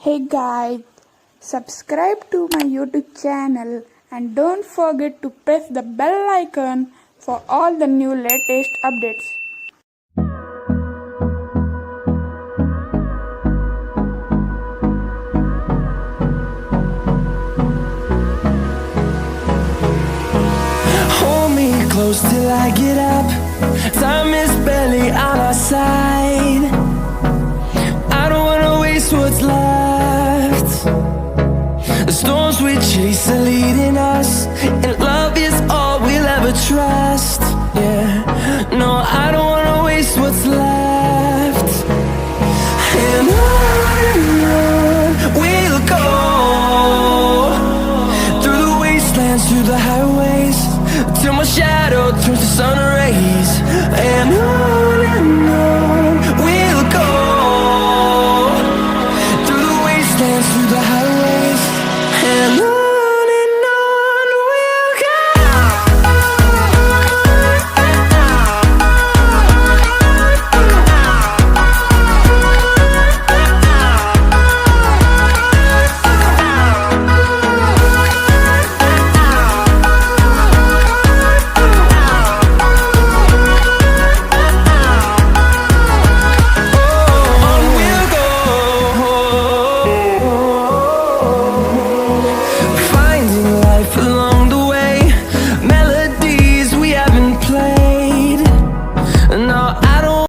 Hey guys, subscribe to my YouTube channel and don't forget to press the bell icon for all the new latest updates. Hold me close till I get up. Time is barely on our side. I don't wanna waste what's left. The storms we chase are leading us, and love is all we'll ever trust. Yeah, no, I don't wanna waste what's left. And on we'll go, through the wastelands, through the highways, till my shadow turns to sun rays. And on we'll go, through the wastelands, through the highways.